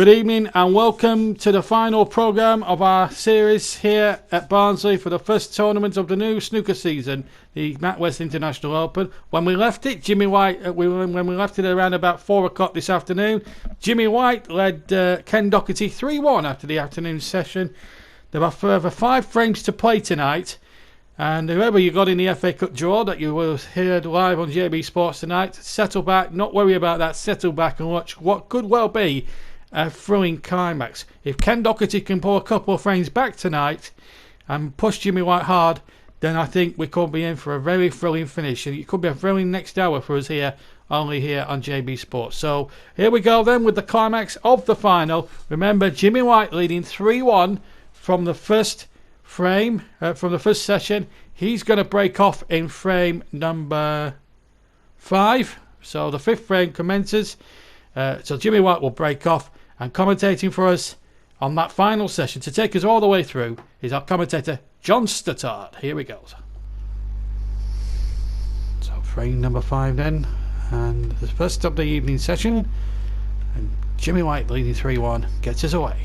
Good evening and welcome to the final programme of our series here at Barnsley for the first tournament of the new snooker season, the NatWest International Open. When we left it, when we left it around about 4 o'clock this afternoon, Jimmy White led Ken Doherty 3-1 after the afternoon session. There are further 5 frames to play tonight, and whoever you got in the FA Cup draw that you will hear live on JB Sports tonight, settle back, not worry about that, settle back and watch what could well be a thrilling climax. If Ken Doherty can pull a couple of frames back tonight and push Jimmy White hard, then I think we could be in for a very thrilling finish, and it could be a thrilling next hour for us here, only here on JB Sports. So here we go then with the climax of the final. Remember, Jimmy White leading 3-1 from the first frame, from the first session. He's going to break off in frame number 5. So the 5th frame commences. So Jimmy White will break off, and commentating for us on that final session to take us all the way through is our commentator John Stoddard. Here we go. So frame number 5 then, and the first of the evening session, and Jimmy White leading 3-1 gets us away.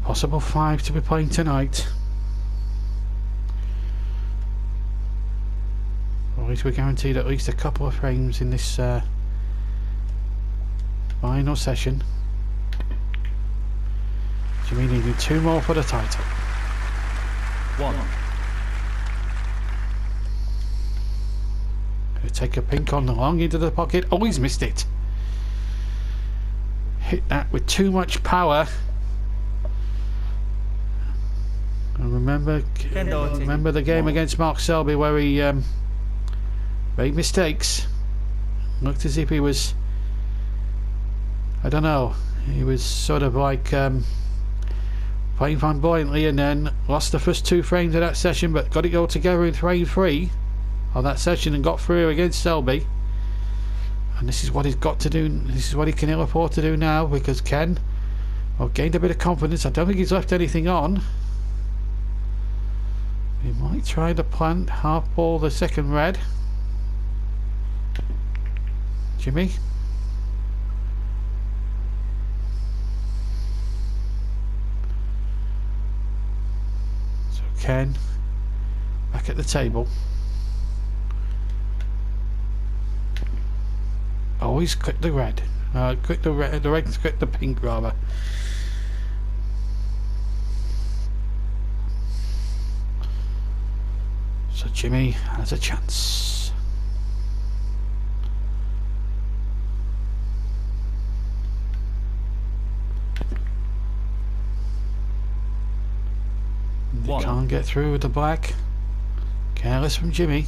Possible 5 to be playing tonight. At least we're guaranteed at least a couple of frames in this final session. Jimmy needing 2 more for the title. 1. Gonna take a pink on the long into the pocket. Oh, he's missed it. Hit that with too much power. And remember the game against Mark Selby where he made mistakes. Looked as if he was, I don't know, he was sort of like playing flamboyantly, and then lost the first 2 frames of that session, but got it all together in frame 3 of that session and got through against Selby. And this is what he's got to do. This is what he can ill afford to do now, because Ken, well, gained a bit of confidence. I don't think he's left anything on. He might try to plant half ball the second red. Jimmy. So Ken back at the table. Always click the red. Click the red. Click the pink rather. So Jimmy has a chance. They can't get through with the black. Careless from Jimmy.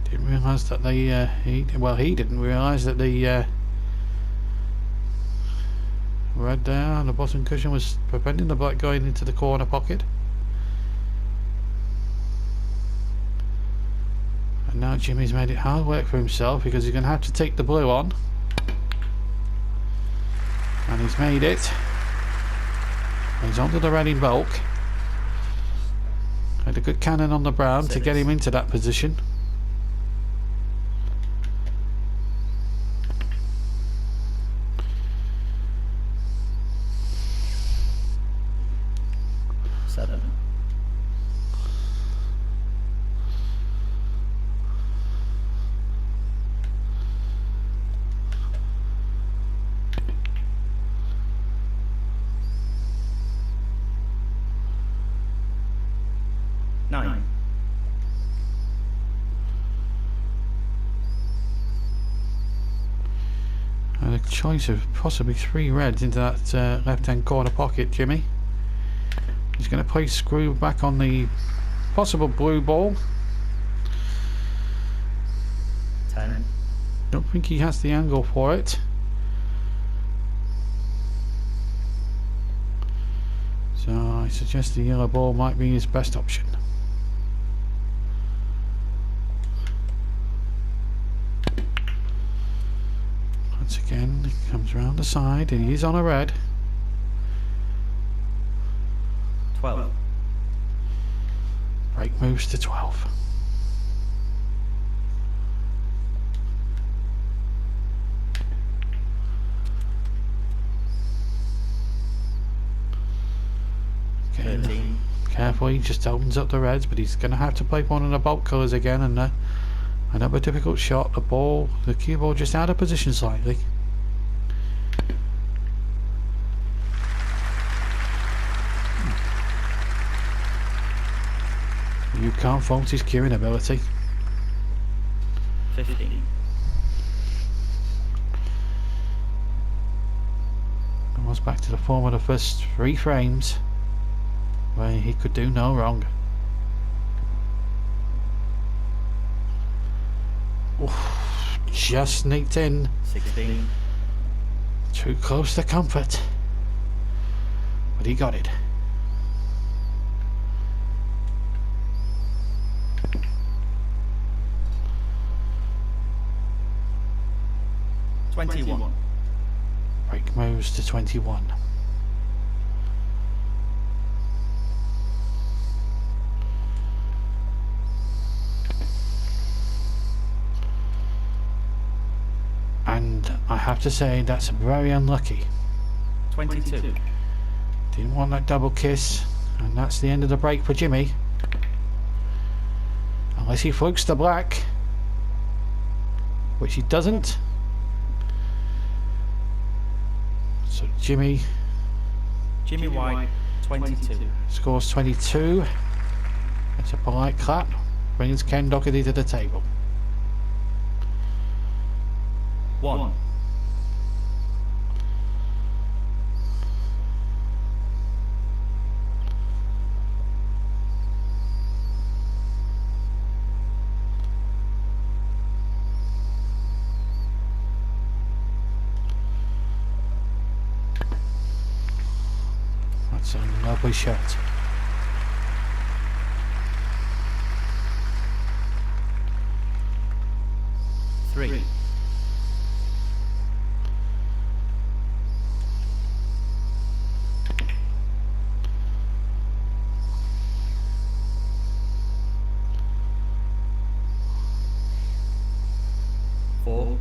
Didn't realise that he didn't realise that the red there on the bottom cushion was preventing the black going into the corner pocket. And now Jimmy's made it hard work for himself, because he's going to have to take the blue on. And he's made it. He's onto the red in bulk. Had a good cannon on the brown to get him into that position. And a choice of possibly 3 reds into that left hand corner pocket, Jimmy. He's going to place screw back on the possible blue ball. 10. Don't think he has the angle for it. So I suggest the yellow ball might be his best option. Once again, it comes round the side, and he is on a red. 12. Break moves to 12. therefore he just opens up the reds, but he's going to have to play one of the bulk colours again, and another difficult shot. The cue ball just out of position slightly. You can't fault his cueing ability. 15. Almost back to the form of the first 3 frames, where he could do no wrong. Oof, just sneaked in. 16. Too close to comfort. But he got it. $21. Break moves to 21. And I have to say that's very unlucky. 22. Didn't want that double kiss, and that's the end of the break for Jimmy. Unless he flukes the black, which he doesn't. So Jimmy White, 22. scores 22. That's a polite clap. Brings Ken Doherty to the table. 1. That's a lovely shot. Three. Four.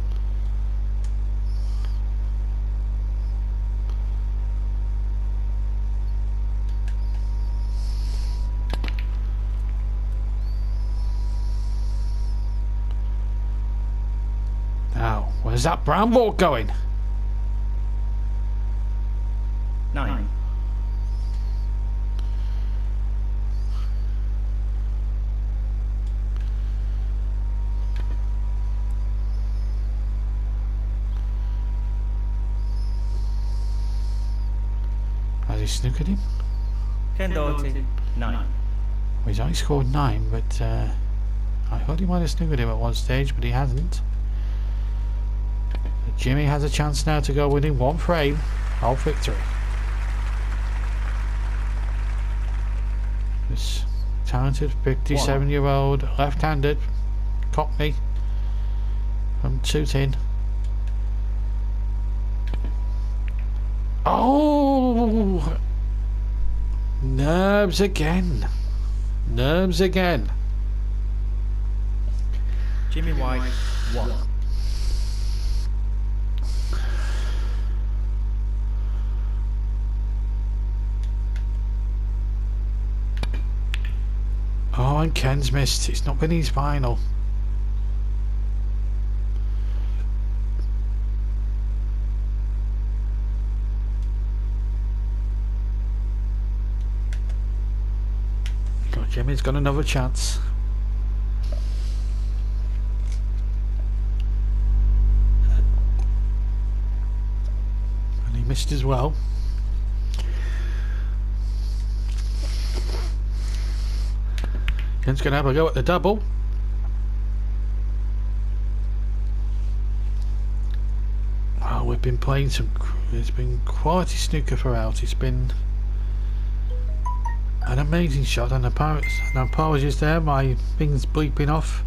Now, where's that brown ball going? 9. Has he snookered him? Ken Doherty, 9. Well, he's only scored 9, but I thought he might have snookered him at one stage, but he hasn't. Jimmy has a chance now to go within 1 frame of victory. This talented 57-year-old left-handed Cockney from Tooting. Oh! Nerves again. Nerves again. Jimmy White, 1. Oh, and Ken's missed. It's not been his final. So Jimmy's got another chance. And he missed as well. Ken's going to have a go at the double. Oh, we've been playing it's been quality snooker throughout. It's been an amazing shot, and apologies there, my thing's bleeping off.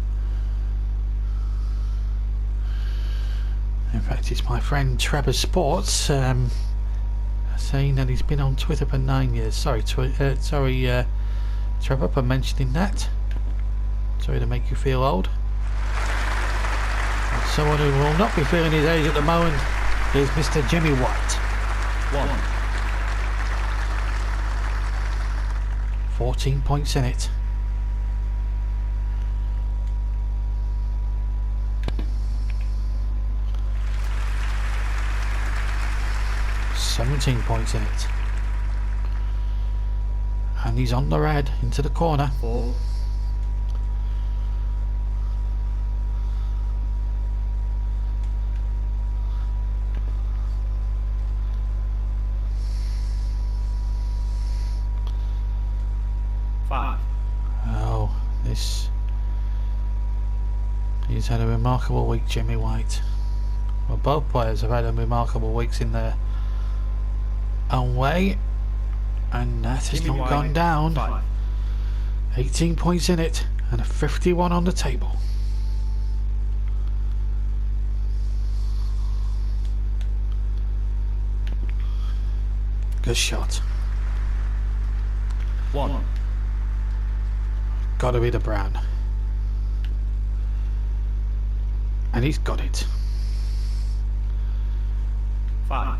In fact, it's my friend Trevor Sports saying that he's been on Twitter for 9 years. Sorry, Trevor, for mentioning that. Sorry to make you feel old. And someone who will not be feeling his age at the moment is Mr. Jimmy White. 1. 14 points in it. £17 points in it. And he's on the red into the corner. 4. 5. Oh, he's had a remarkable week, Jimmy White. Well, both players have had remarkable weeks in their own way, and that has not gone down. 5. 18 points in it and a 51 on the table. Good shot. 1. Gotta be the brown. And he's got it. 5.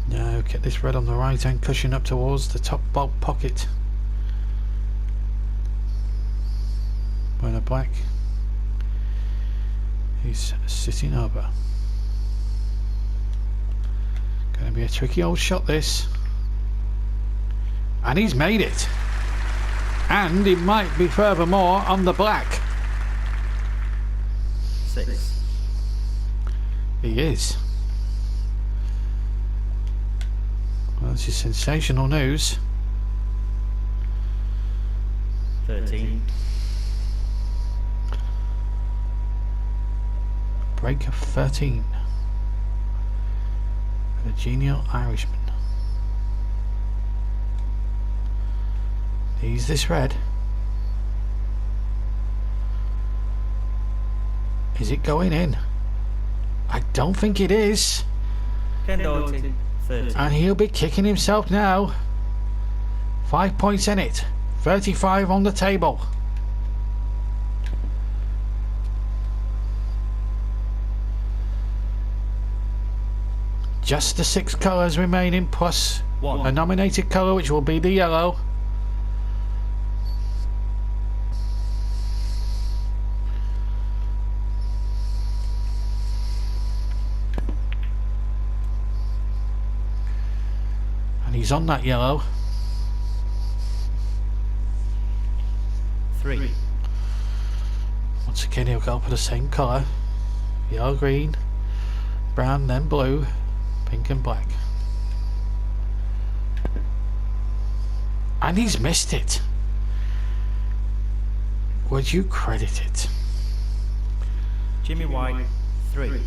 Now get this red on the right hand cushion up towards the top bulb pocket. Where the black he's sitting over. Gonna be a tricky old shot this. And he's made it. And it might be furthermore on the black. 6. He is. Well, this is sensational news. 13. Break of 13. The genial Irishman. He's this red. Is it going in? I don't think it is. Ken Doherty, 30. And he'll be kicking himself now. 5 points in it. 35 on the table. Just the 6 colours remaining plus 1. a nominated colour, which will be the yellow. And he's on that yellow. 3. Once again he'll go for the same colour. Yellow, green, brown, then blue, pink and black. And he's missed it. Would you credit it? Jimmy White, 3.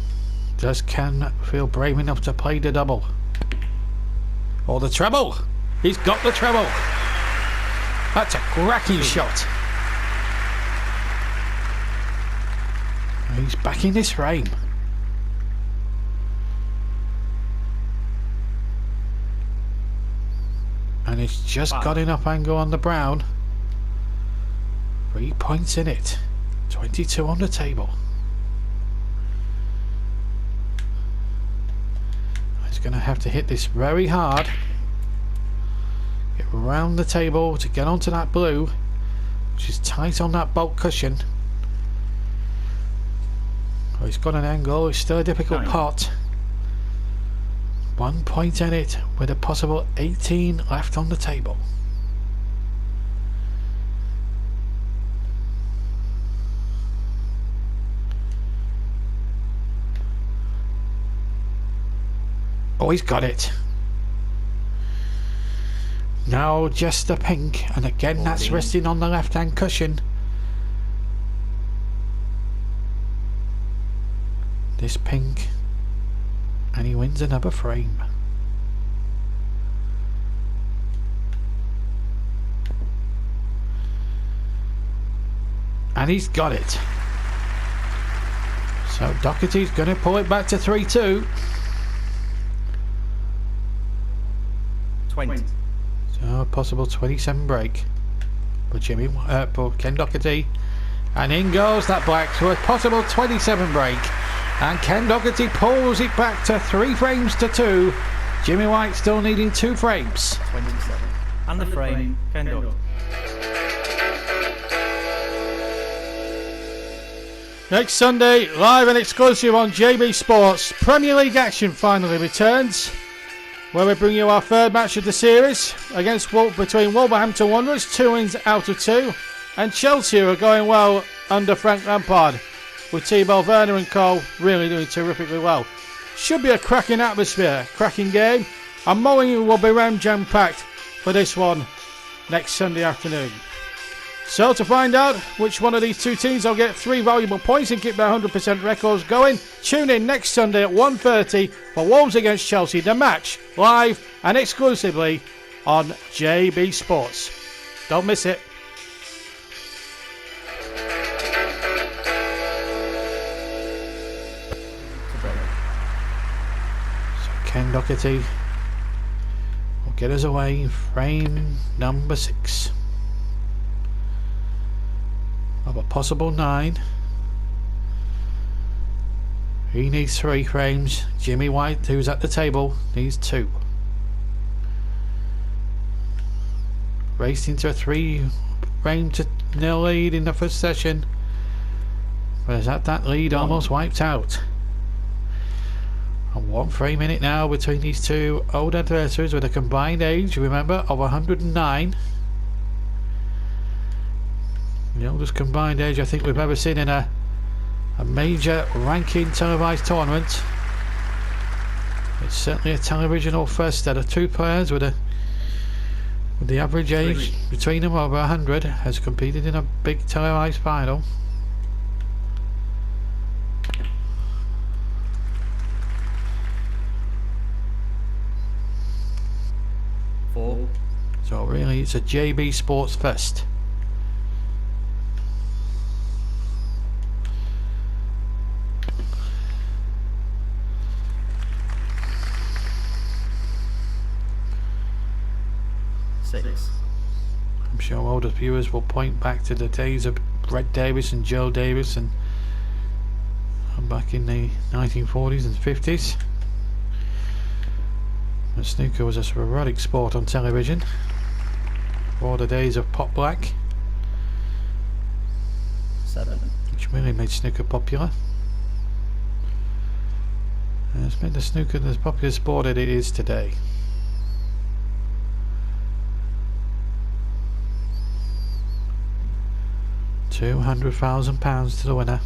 Does Ken feel brave enough to play the double? Or the treble? He's got the treble. That's a cracking shot. He's back in this frame. And it's just got enough angle on the brown. 3 points in it. 22 on the table. He's going to have to hit this very hard. Get round the table to get onto that blue, which is tight on that bolt cushion. Oh, he's got an angle. It's still a difficult 9. pot. 1 point in it with a possible 18 left on the table. Oh, he's got it. Now just the pink, and again 14. That's resting on the left hand cushion. This pink, and he wins another frame. And he's got it. So Doherty's going to pull it back to 3-2. 20. So a possible 27 break for for Ken Doherty. And in goes that black to a possible 27 break. And Ken Doherty pulls it back to 3 frames to 2. Jimmy White still needing 2 frames. 27. And the frame, Ken Doherty. Next Sunday, live and exclusive on JB Sports, Premier League action finally returns, where we bring you our third match of the series between Wolverhampton Wanderers, 2 wins out of 2, and Chelsea, who are going well under Frank Lampard, with Thibaut Werner and co. really doing terrifically well. Should be a cracking atmosphere, cracking game, and Molyneux will be round jam-packed for this one next Sunday afternoon. So to find out which one of these two teams will get 3 valuable points and keep their 100% records going, tune in next Sunday at 1:30 for Wolves against Chelsea, the match, live and exclusively on JB Sports. Don't miss it. So Ken Doherty will get us away in frame number 6. Of a possible 9. He needs 3 frames. Jimmy White, who's at the table, needs 2. Raced into a 3-frame-0 lead in the first session, but has had that lead almost wiped out. And 1 frame in it now between these two old adversaries with a combined age, remember, of 109. The oldest combined age I think we've ever seen in a major ranking televised tournament. It's certainly a televisional first that of 2 players with the average age between them over 100 has competed in a big televised final. So really it's a JB Sports first. I'm sure older viewers will point back to the days of Brett Davis and Joe Davis and back in the 1940s and 50s. And snooker was a sporadic sport on television for the days of Pop Black, 7, which really made snooker popular. And it's made the snooker the popular sport that it is today. £200,000 to the winner,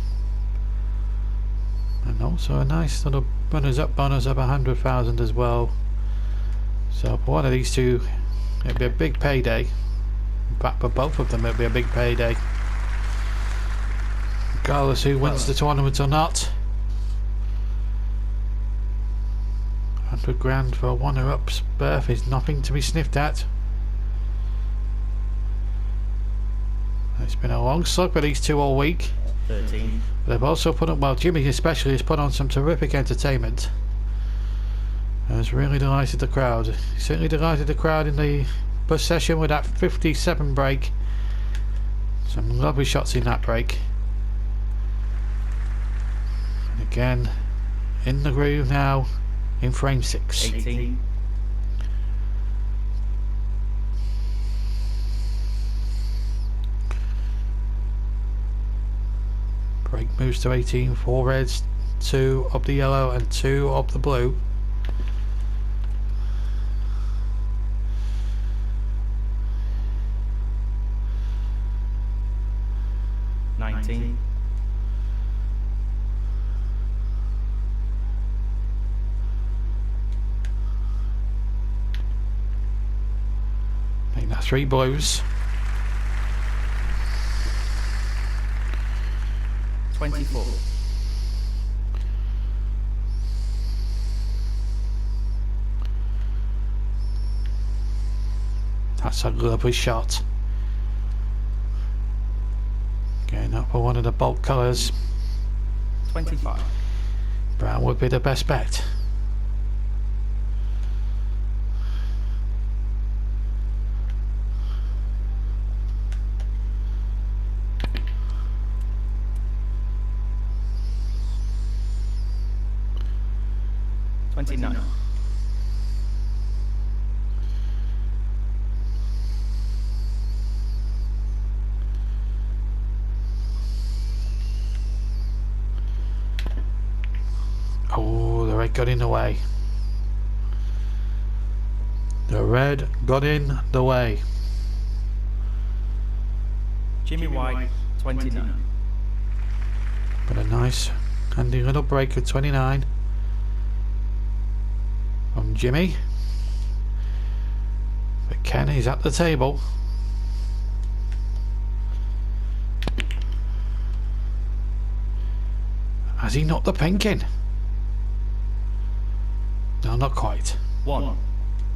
and also a nice little runners-up bonus of 100,000 as well. So for one of these two, it'll be a big payday. In fact, for both of them, it'll be a big payday, regardless who wins the tournament or not. 100 grand for a runner-up's berth is nothing to be sniffed at. It's been a long slog for these two all week. 13. But they've also put on, well, Jimmy especially has put on some terrific entertainment. And has really delighted the crowd. He certainly delighted the crowd in the first session with that 57 break. Some lovely shots in that break. And again, in the groove now, in frame 6. 18. Break moves to 18, 4 reds, 2 of the yellow and 2 of the blue. I think that's 3 blues. 24. That's a lovely shot. Going up for one of the bulk colours. 25. Brown would be the best bet. $29. red got in the way. The red got in the way. Jimmy White, 29. But a nice handy little break of 29 from Jimmy. But Ken is at the table. Has he knocked the pink in? No, not quite. 1.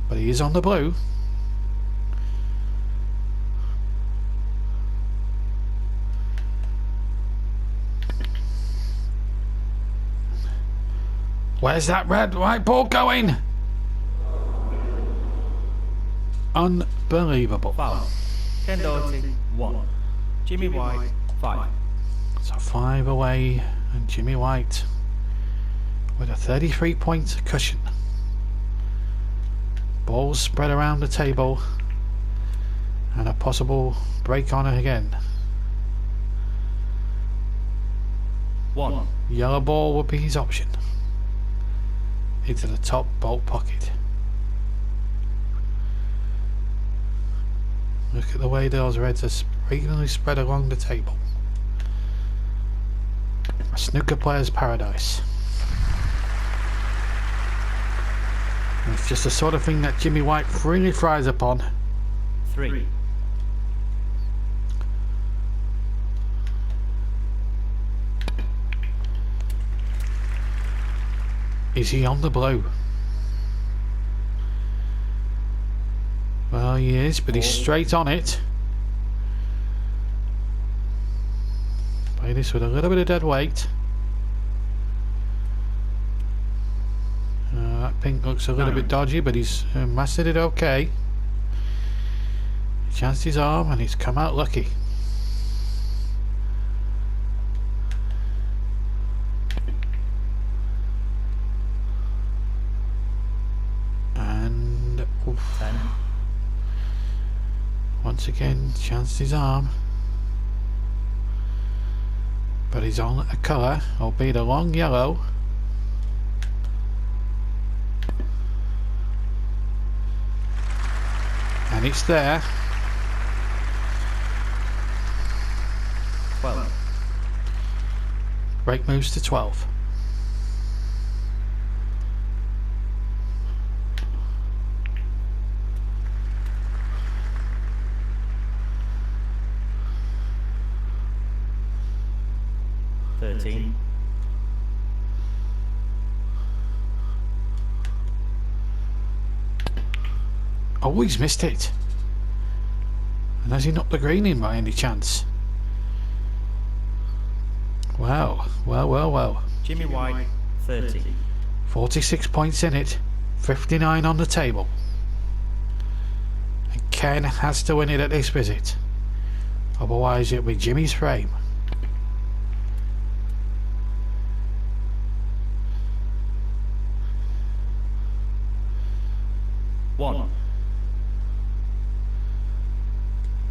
But he is on the blue. Where's that red white ball going? Unbelievable. Foul. Ken Doherty, 1. Jimmy White, 5. So 5 away, and Jimmy White with a 33-point cushion. Balls spread around the table, and a possible break on it again. 1. Yellow ball would be his option. Into the top bolt pocket. Look at the way those reds are regularly spread along the table. A snooker player's paradise. And it's just the sort of thing that Jimmy White freely thrives upon. 3. Is he on the blue? Well, he is, but he's straight on it. Play this with a little bit of dead weight. That pink looks a little bit dodgy, but he's mastered it okay. He chanced his arm and he's come out lucky. And oof. 10. Once again, chanced his arm. But he's on a colour, albeit a long yellow. And it's there. 12. Break moves to 12. Oh, he's missed it. And has he knocked the green in by any chance? Wow, well. Jimmy White, 30. 46 points in it, 59 on the table. And Ken has to win it at this visit. Otherwise it'll be Jimmy's frame. One.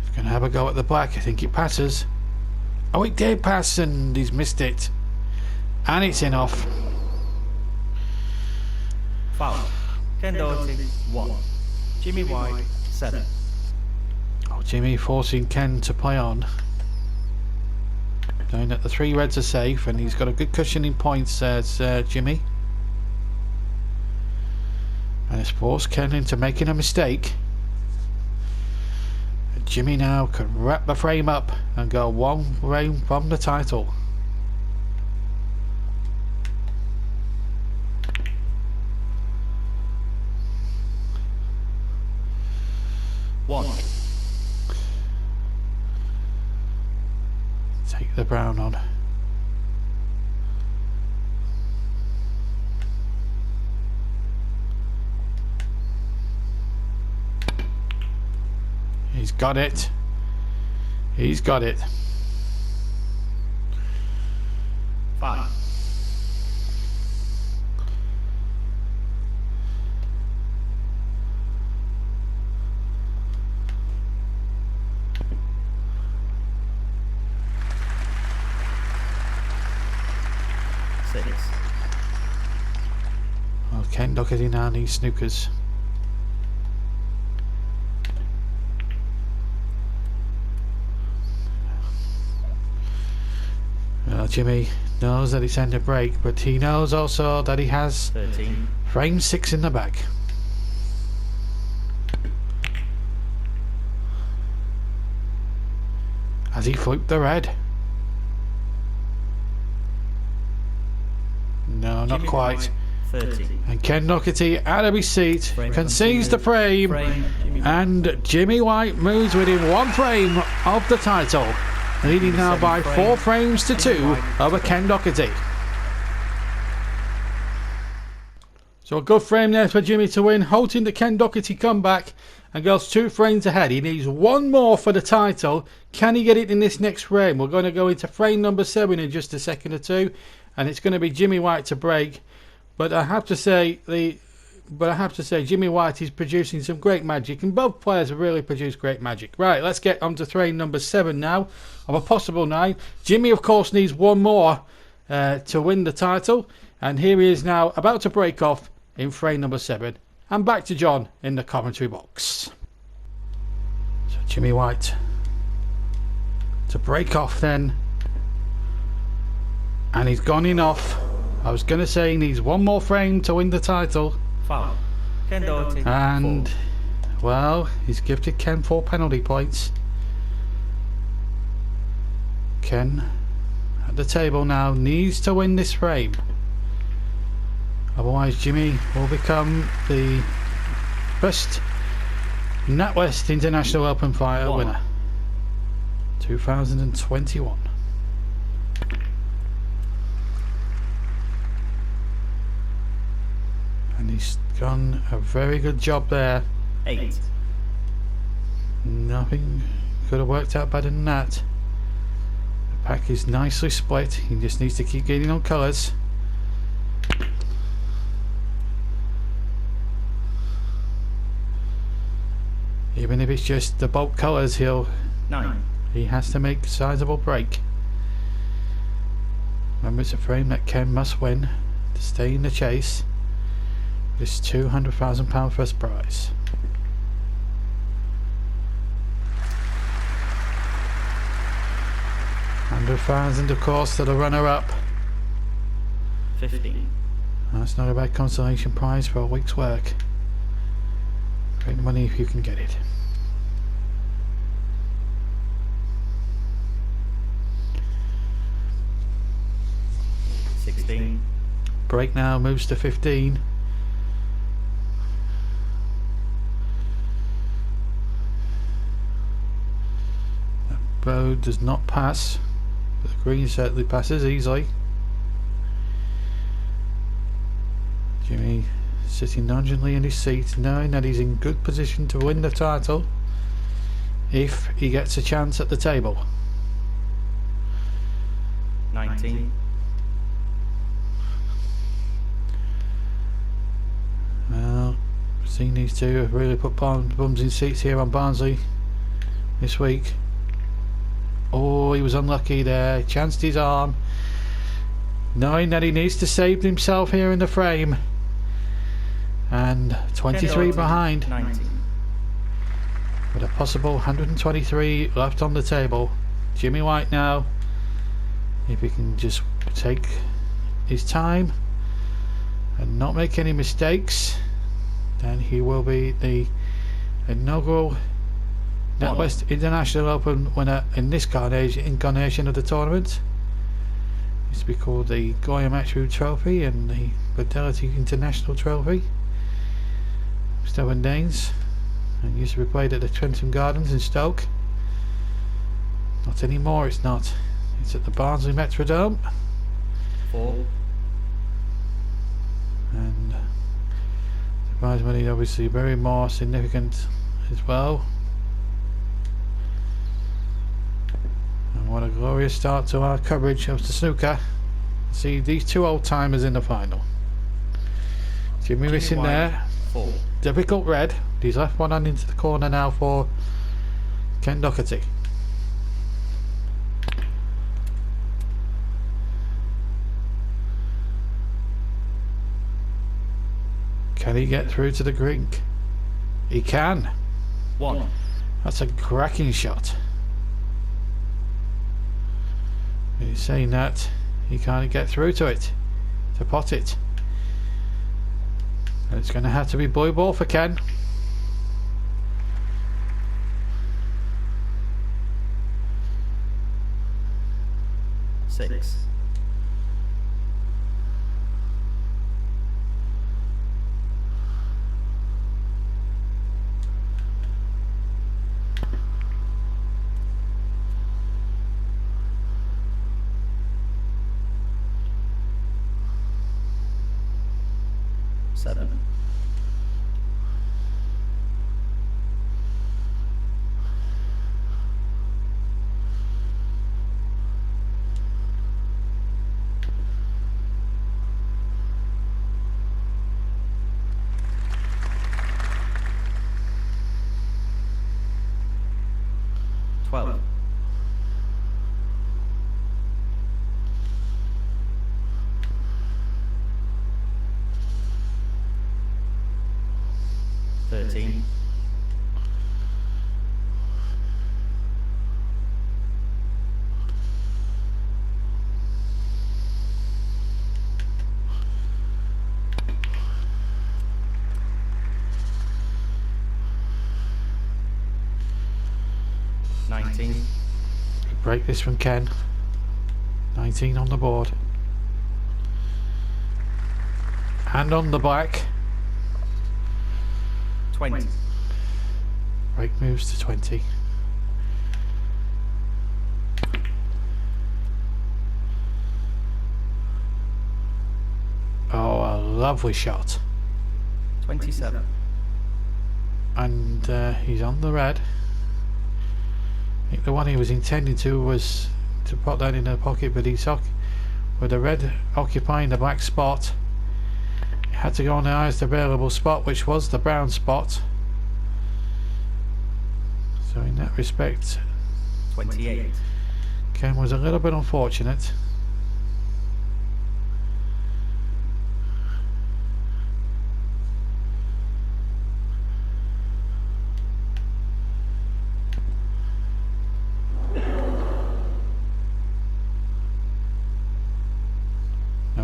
He's going to have a go at the black. I think it passes. Oh, it did pass and he's missed it. And it's in off. Foul. Ken Doherty, 1. Jimmy White, 7. Oh, Jimmy forcing Ken to play on. Knowing that the 3 reds are safe and he's got a good cushion in points, says Jimmy. And it's forced Ken into making a mistake. And Jimmy now could wrap the frame up and go one frame from the title. One. Take the brown on. He's got it. He's got it. 5. Ken Doherty now needs snookers. Well, Jimmy knows that it's end of break, but he knows also that he has 13. frame 6 in the bag. Has he flipped the red? No, not Jimmy quite. White, 30. And Ken Doherty out of his seat, Frame concedes the frame, Jimmy White. and Jimmy White moves within 1 frame of the title, leading now by 4 frames to 2 over Ken Doherty. So a good frame there for Jimmy to win, halting the Ken Doherty comeback and goes 2 frames ahead. He needs 1 more for the title. Can he get it in this next frame? We're going to go into frame number 7 in just a second or two, and it's going to be Jimmy White to break. But I have to say Jimmy White is producing some great magic, and both players have really produced great magic. Right, let's get on to frame number 7 now of a possible 9. Jimmy, of course, needs 1 more to win the title, and here he is now about to break off in frame number 7. And back to John in the commentary box. So Jimmy White to break off then, and he's gone in off. I was going to say he needs 1 more frame to win the title. Foul. Ken Doherty, And 4. well, he's gifted Ken 4 penalty points. Ken at the table now needs to win this frame, otherwise Jimmy will become the first NatWest International Open Fighter winner 2021. And he's done a very good job there. 8. Nothing could have worked out better than that. The pack is nicely split. He just needs to keep getting on colours. Even if it's just the bulk colours, 9. he has to make a sizable break. Remember, it's a frame that Ken must win to stay in the chase. This £200,000 first prize. 100,000, of course, to the runner-up. 15. That's not a bad consolation prize for a week's work. Great money if you can get it. Break now moves to 15. That road does not pass, but the green certainly passes easily. Jimmy sitting nonchalantly in his seat, knowing that he's in good position to win the title if he gets a chance at the table. 19. Well, seeing these two have really put bums in seats here on Barnsley this week. Oh, he was unlucky there, chanced his arm, knowing that he needs to save himself here in the frame. And 23 behind, 19. with a possible 123 left on the table. Jimmy White now, if he can just take his time and not make any mistakes, then he will be the inaugural NatWest International Open winner in this incarnation of the tournament. It used to be called the Goya Matchroom Trophy and the Fidelity International Trophy. Stubborn Danes, and used to be played at the Trentham Gardens in Stoke. Not anymore, it's not. It's at the Barnsley Metrodome. 4. And the prize money obviously very more significant as well. And what a glorious start to our coverage of the snooker. See these two old timers in the final. Jimmy missing there. 4. Difficult red. He's left one hand into the corner now for Ken Doherty. Can he get through to the green? He can. 1. That's a cracking shot. He's saying that he can't get through to it, to pot it. It's going to have to be blue ball for Ken. 6. 7. 12. 13. 19. Break this from Ken. 19 on the board. Hand on the black. 20. Break moves to 20. Oh, a lovely shot. 27. And he's on the red. I think the one he was intending to was to put that in the pocket, but he's with the red occupying the black spot. He had to go on the highest available spot, which was the brown spot. So in that respect, 28. Ken was a little bit unfortunate.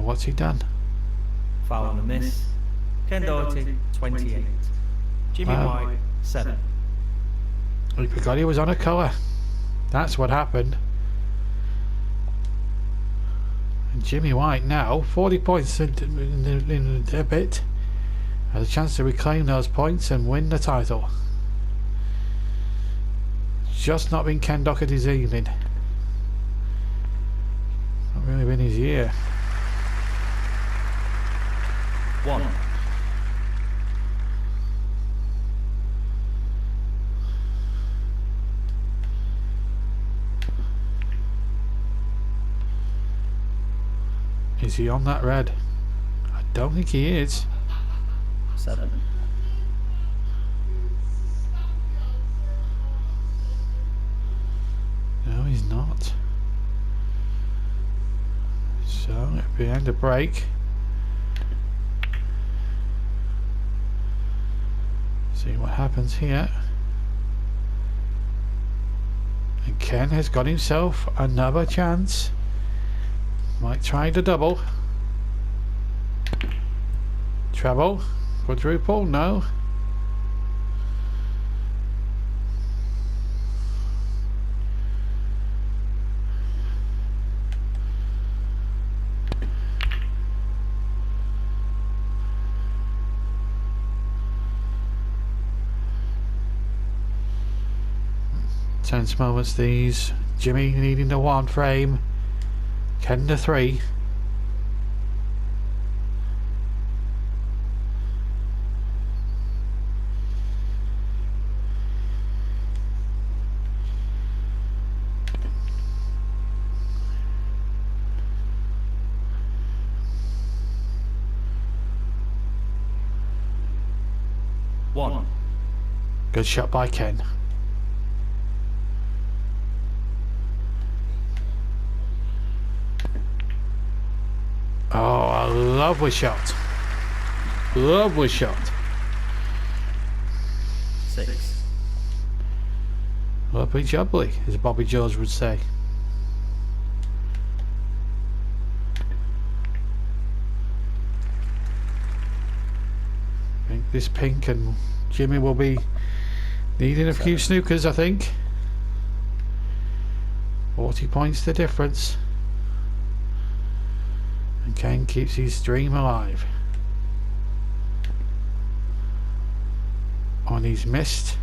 What's he done? Foul and a miss. Ken Doherty, 28. Jimmy White, 7. We forgot he was on a colour. That's what happened. And Jimmy White now, 40 points in a bit, has a chance to reclaim those points and win the title. Just not been Ken Doherty's evening. Not really been his year. 1. Is he on that red? I don't think he is. 7. No, he's not. So, behind the break. See what happens here. And Ken has got himself another chance. Might try the double. Treble. Quadruple. No. Tense moments these. Jimmy needing the 1 frame. Ken the 3. One. Good shot by Ken. Oh, a lovely shot. Lovely shot. 6. Lovely jubbly, as Bobby George would say. I think this pink and Jimmy will be needing a few snookers, I think. 40 points the difference. And Ken keeps his dream alive. On he's missed.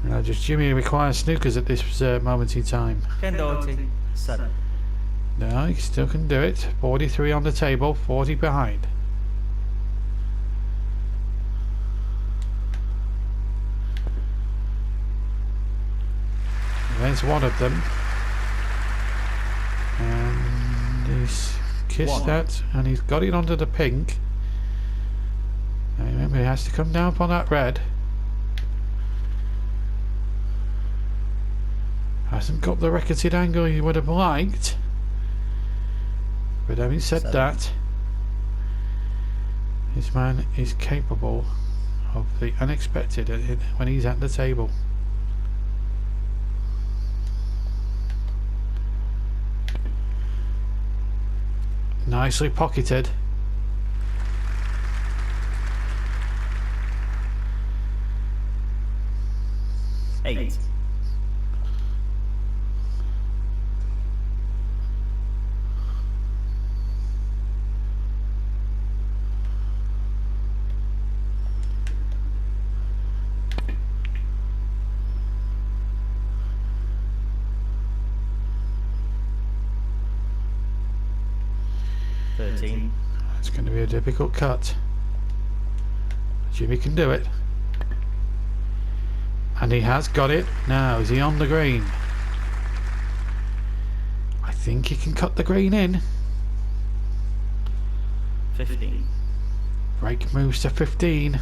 Now just Jimmy requires snookers at this moment in time. Ken Doherty, 7. No, he still can do it. 43 on the table, 40 behind. There's one of them. And he's kissed that, and he's got it onto the pink. Now remember, he has to come down upon that red. Hasn't got the racketed angle he would have liked. But having said that, this man is capable of the unexpected when he's at the table. Nicely pocketed. Eight. It's going to be a difficult cut. Jimmy can do it. And he has got it. Now, is he on the green? I think he can cut the green in. 15. Break moves to 15.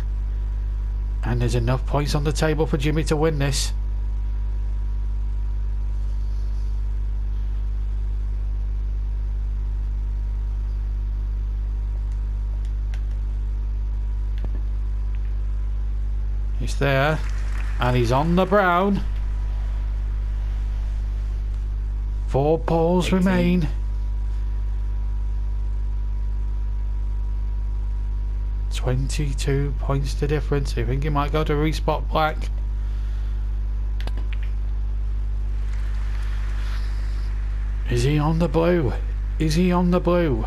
And there's enough points on the table for Jimmy to win this. He's there, and he's on the brown. 4 balls 18. remain. 22 points to difference. I think he might go to respot black. Is he on the blue? Is he on the blue?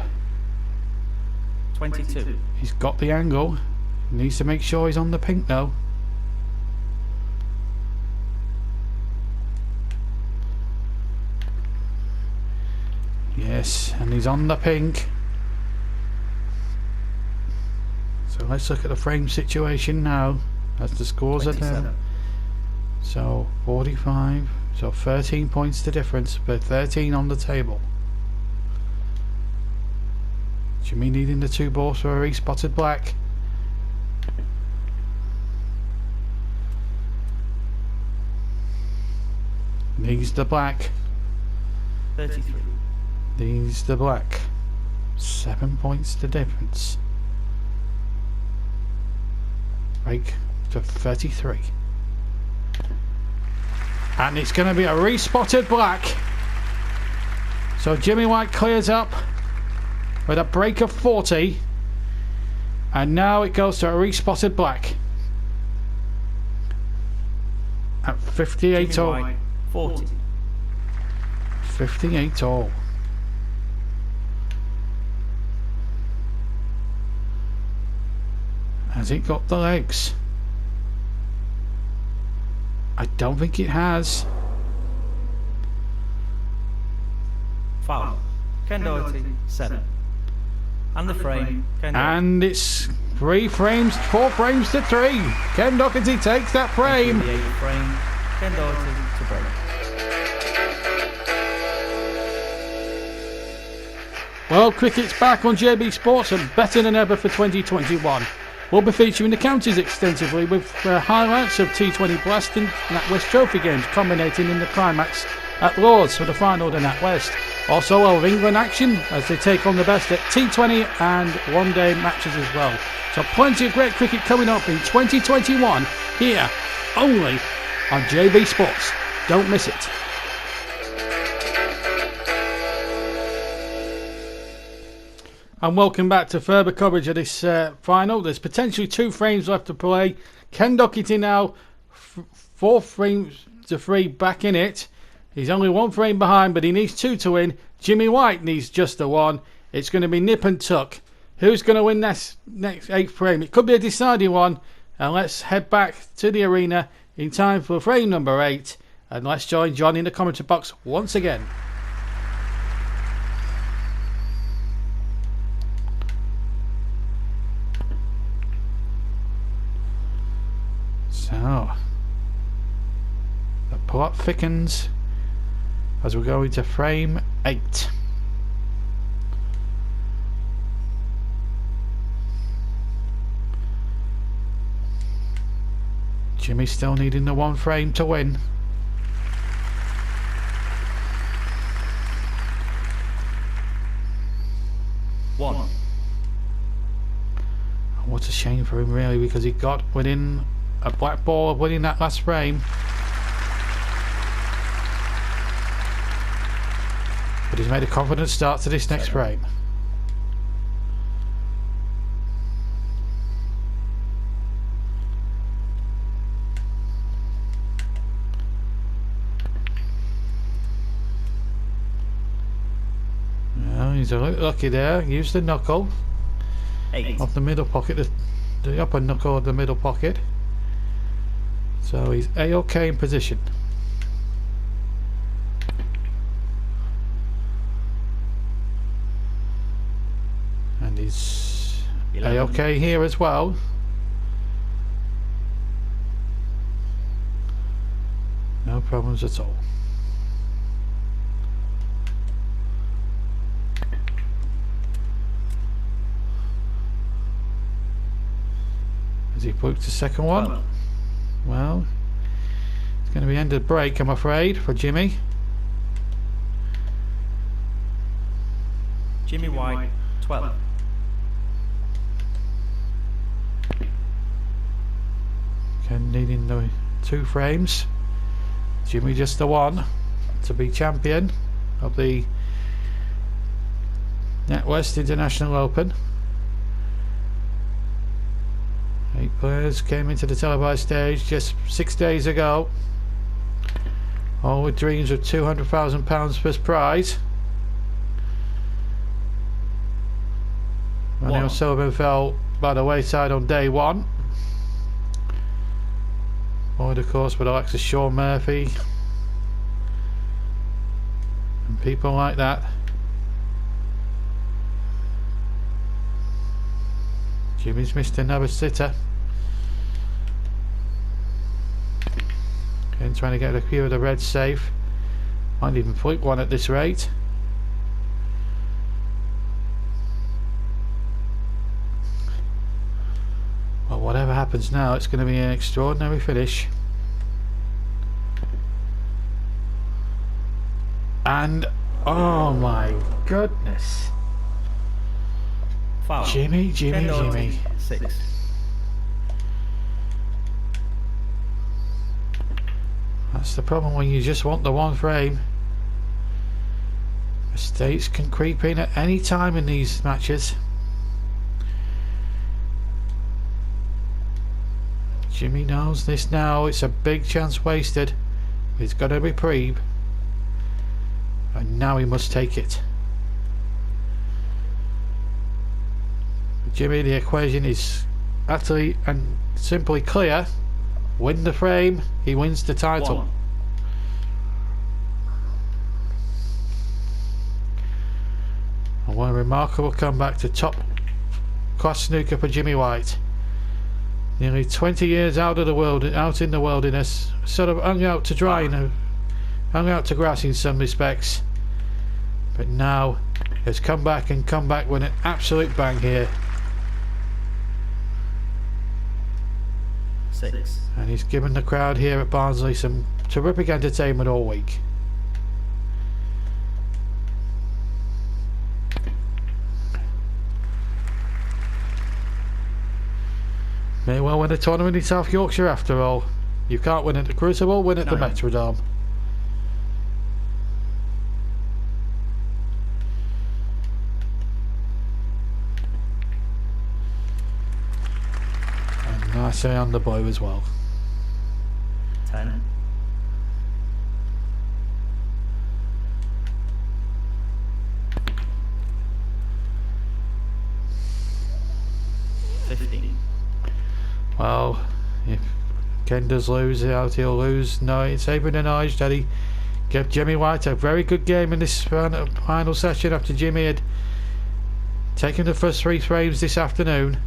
22. He's got the angle. He needs to make sure he's on the pink though. Yes, and he's on the pink. So let's look at the frame situation now as the scores 27. are down. So 45, so 13 points to difference, but 13 on the table. Jimmy needing the 2 balls for a re-spotted black. Needs the black. 33. Needs the black. 7 points to difference. Break to 33. And it's going to be a re-spotted black. So Jimmy White clears up with a break of 40. And now it goes to a re-spotted black. At 58 Jimmy all. White, 40. 58 all. Has it got the legs? I don't think it has. Foul. Ken Doherty, 7. And the frame, Ken Doherty. And it's 4 frames to 3. Ken Doherty takes that frame. The 8th frame, Ken Doherty to break. Well, cricket's back on JB Sports and better than ever for 2021. We'll be featuring the counties extensively with highlights of T20 Blast and NatWest Trophy games culminating in the climax at Lords for the final of the NatWest. Also, our England action as they take on the best at T20 and one-day matches as well. So plenty of great cricket coming up in 2021 here only on JB Sports. Don't miss it. And welcome back to further coverage of this final. There's potentially 2 frames left to play. Ken Doherty now 4 frames to 3 back in it. He's only 1 frame behind, but he needs 2 to win. Jimmy White needs just the 1. It's going to be nip and tuck. Who's going to win this next 8th frame? It could be a deciding one. And let's head back to the arena in time for frame number 8. And let's join John in the commentary box once again. So, the plot thickens as we go into frame 8. Jimmy still needing the 1 frame to win. One. What a shame for him really, because he got within a black ball of winning that last frame. But he's made a confident start to this next frame. Well, he's a little lucky there. Used the knuckle 8. off the middle pocket, the upper knuckle of the middle pocket. So he's A-OK in position. And he's 11. A-OK here as well. No problems at all. Has he booked the second one? 12. Well, it's going to be end of break, I'm afraid, for Jimmy. Jimmy White 12. Ken needing the 2 frames. Jimmy just the 1 to be champion of the NatWest International Open. 8 players came into the televised stage just 6 days ago, all with dreams of £200,000 first prize. Ronnie O'Sullivan fell by the wayside on day 1. Followed of course with Alexis Shaw Murphy and people like that. Jimmy's missed another sitter. Again, trying to get a few of the reds safe. Might even flick one at this rate. Well, whatever happens now, it's going to be an extraordinary finish. And oh my goodness. Foul. Jimmy. 6. That's the problem when you just want the 1 frame. Mistakes can creep in at any time in these matches. Jimmy knows this now. It's a big chance wasted. He's got a reprieve. And now he must take it. For Jimmy, the equation is utterly and simply clear. Win the frame, he wins the title. 1. And what a remarkable comeback to top class snooker for Jimmy White. Nearly 20 years out in the wilderness, sort of hung out to dry and hung out to grass in some respects. But now has come back with an absolute bang here. 6. And he's given the crowd here at Barnsley some terrific entertainment all week. May well win a tournament in South Yorkshire after all. You can't win at the Crucible, win at the 9. Metrodome. And nicely on the blue as well. 10. 15. Well, if Ken does lose out, he'll lose. No, it's even an knowledge that he gave Jimmy White a very good game in this final session after Jimmy had taken the first 3 frames this afternoon.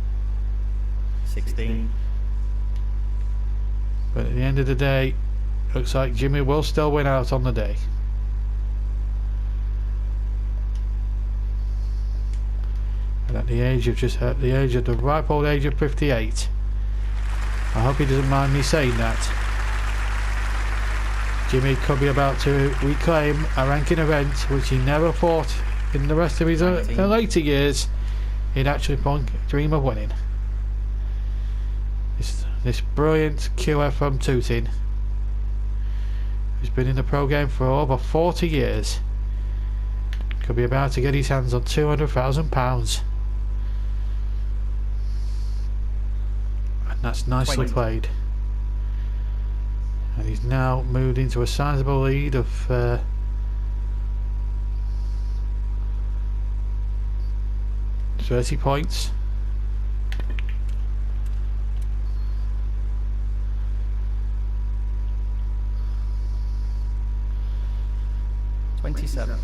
16. But at the end of the day, looks like Jimmy will still win out on the day. And at the age of the ripe old age of 58. I hope he doesn't mind me saying that. Jimmy could be about to reclaim a ranking event which he never thought in the rest of his later years he'd actually dream of winning. This brilliant killer from Tooting, who's been in the pro game for over 40 years, could be about to get his hands on £200,000. And that's nicely 20. played. And he's now moved into a sizable lead of 30 points. $27.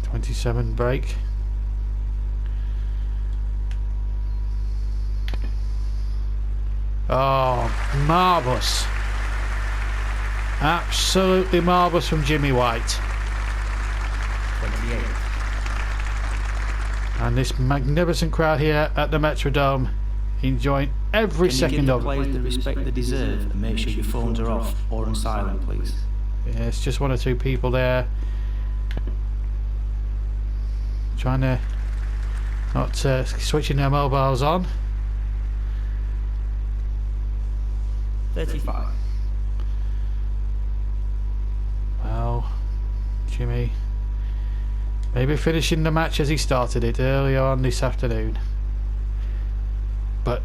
27 break. Oh, marvellous. Absolutely marvellous from Jimmy White. 28. And this magnificent crowd here at the Metrodome enjoying every second of it. Can you give the players the respect they deserve and make sure your phones are off or on silent, please? Yeah, it's just 1 or 2 people there trying to not switching their mobiles on. 35. Well, Jimmy maybe finishing the match as he started it earlier on this afternoon. But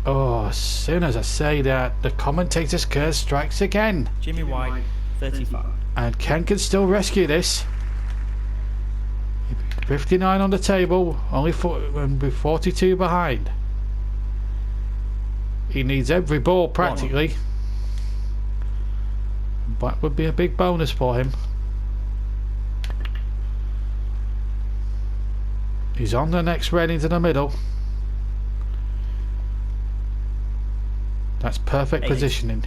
oh, as soon as I say that, the commentator's curse strikes again. Jimmy White, 35. And Ken can still rescue this. 59 on the table, only 42 behind. He needs every ball practically. That would be a big bonus for him. He's on the next red into the middle. That's perfect positioning.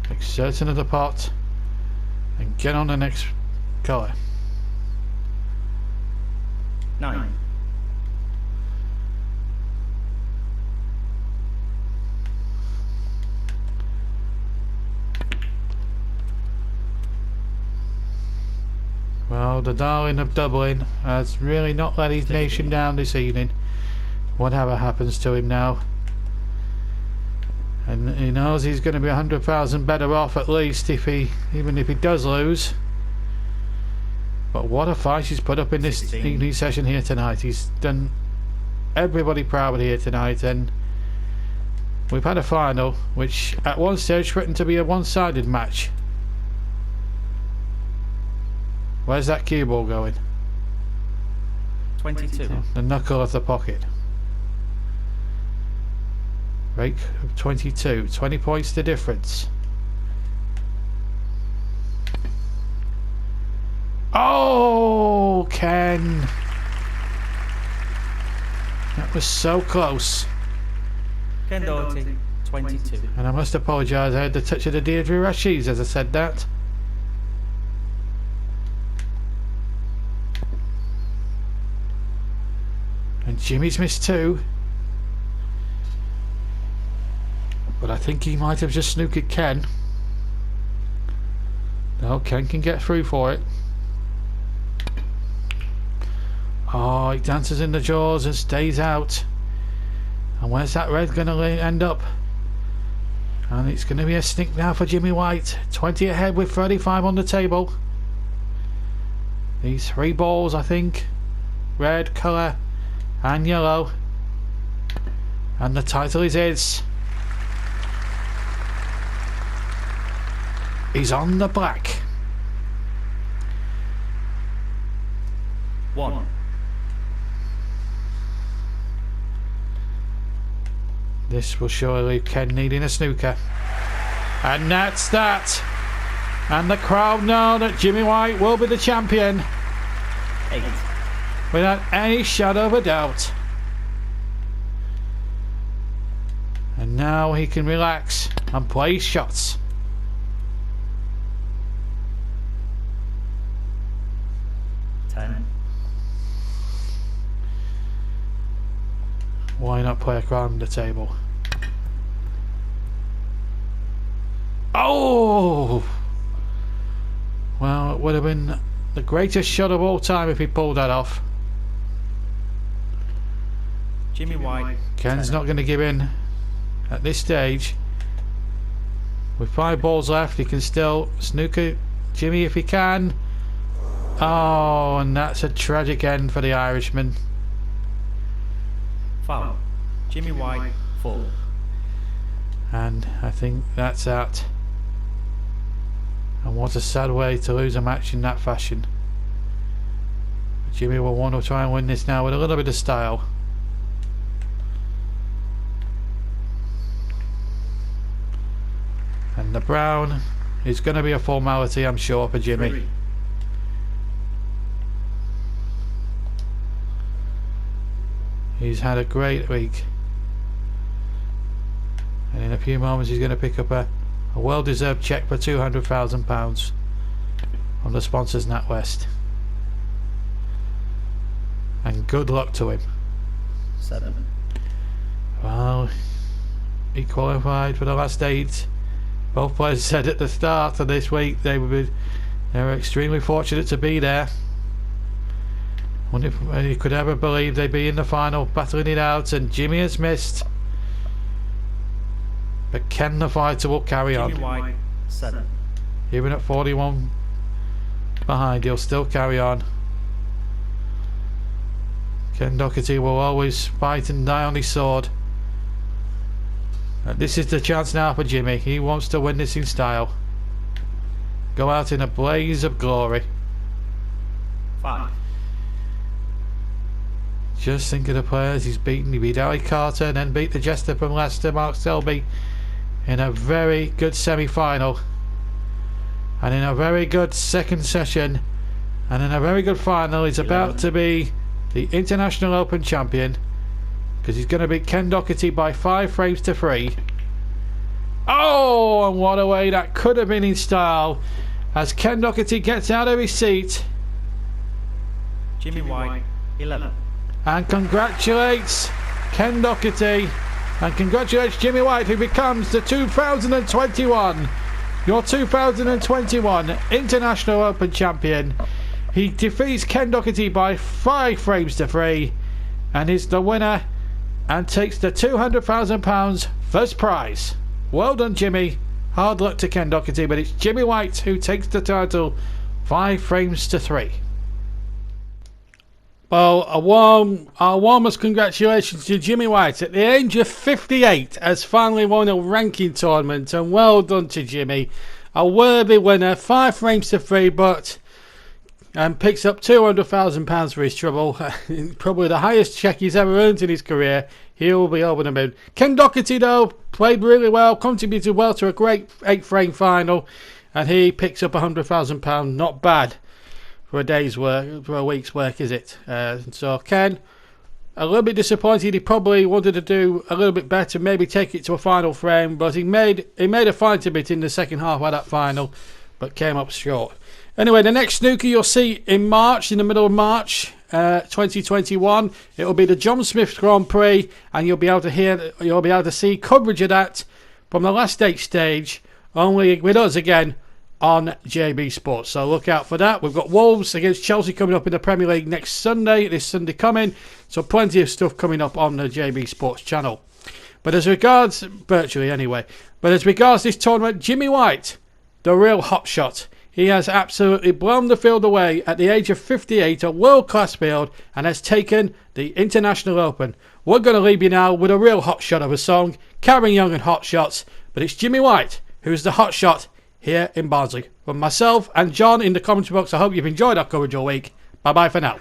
Make certain of the pot and get on the next colour. 9. Well, the darling of Dublin has really not let his nation down this evening, whatever happens to him now. And he knows he's going to be 100,000 better off at least even if he does lose. But what a fight he's put up in this evening session here tonight. He's done everybody proud here tonight, and we've had a final which at one stage threatened to be a one-sided match. Where's that cue ball going? 22. The knuckle of the pocket. Break of 22. 20 points the difference. Oh, Ken! That was so close. Ken Doherty, 22. And I must apologise, I had the touch of the Deirdre Rashids as I said that. And Jimmy's missed 2. But I think he might have just snookered Ken. No, Ken can get through for it. Oh, he dances in the jaws and stays out. And where's that red going to end up? And it's going to be a sneak now for Jimmy White. 20 ahead with 35 on the table. These 3 balls, I think. Red, colour and yellow. And the title is his. He's on the black. 1. This will surely leave Ken needing a snooker. And that's that. And the crowd know that Jimmy White will be the champion. 8. Without any shadow of a doubt. And now he can relax and play shots. 10. Why not play around the table? Oh! Well, it would have been the greatest shot of all time if he pulled that off. Jimmy White. Ken's 10. not going to give in at this stage. With 5 balls left, he can still snooker Jimmy if he can. Oh, and that's a tragic end for the Irishman. Foul. Jimmy White. 4. And I think that's out. And what a sad way to lose a match in that fashion. Jimmy will want to try and win this now with a little bit of style. And the brown is going to be a formality, I'm sure, for Jimmy. 3. He's had a great week. And in a few moments he's going to pick up a well-deserved cheque for £200,000 from the sponsors NatWest. And good luck to him. 7. Well, he qualified for the last 8. Both players said at the start of this week they were extremely fortunate to be there. Wonder if you could ever believe they'd be in the final, battling it out, and Jimmy has missed. But Ken the fighter will carry on. Jimmy White. 7. Even at 41 behind, he'll still carry on. Ken Doherty will always fight and die on his sword. This is the chance now for Jimmy. He wants to win this in style. Go out in a blaze of glory. 5. Just think of the players he's beaten. He beat Ali Carter and then beat the jester from Leicester, Mark Selby, in a very good semi-final. And in a very good second session. And in a very good final. He's about to be the International Open champion. Because he's going to beat Ken Doherty by 5 frames to 3. Oh, and what a way that could have been in style. As Ken Doherty gets out of his seat. Jimmy White. 11. And congratulates Ken Doherty. And congratulates Jimmy White, who becomes the 2021, your 2021 International Open champion. He defeats Ken Doherty by 5 frames to 3 and is the winner and takes the £200,000 first prize. Well done, Jimmy. Hard luck to Ken Doherty, but it's Jimmy White who takes the title 5 frames to 3. Well, our warmest congratulations to Jimmy White at the age of 58 has finally won a ranking tournament, and well done to Jimmy. A worthy winner, 5 frames to 3, and picks up £200,000 for his trouble. Probably the highest cheque he's ever earned in his career. He'll be over the moon. Ken Doherty, though, played really well, contributed well to a great 8-frame final, and he picks up £100,000. Not bad for a day's work, for a week's work, is it? So Ken, a little bit disappointed. He probably wanted to do a little bit better, maybe take it to a final frame, but he made a fight of it in the second half of that final, but came up short. Anyway, the next snooker you'll see in March, in the middle of March 2021, it'll be the John Smith Grand Prix, and you'll be able to see coverage of that from the last 8 stage, only with us again on JB Sports. So look out for that. We've got Wolves against Chelsea coming up in the Premier League next Sunday. This Sunday coming. So plenty of stuff coming up on the JB Sports channel. But as regards, virtually anyway, but as regards this tournament, Jimmy White, the real hotshot. He has absolutely blown the field away at the age of 58, a world-class field, and has taken the International Open. We're going to leave you now with a real hotshot of a song, Karen Young and Hot Shots, but it's Jimmy White who's the hotshot here in Barnsley. From myself and John in the commentary box, I hope you've enjoyed our coverage all week. Bye-bye for now.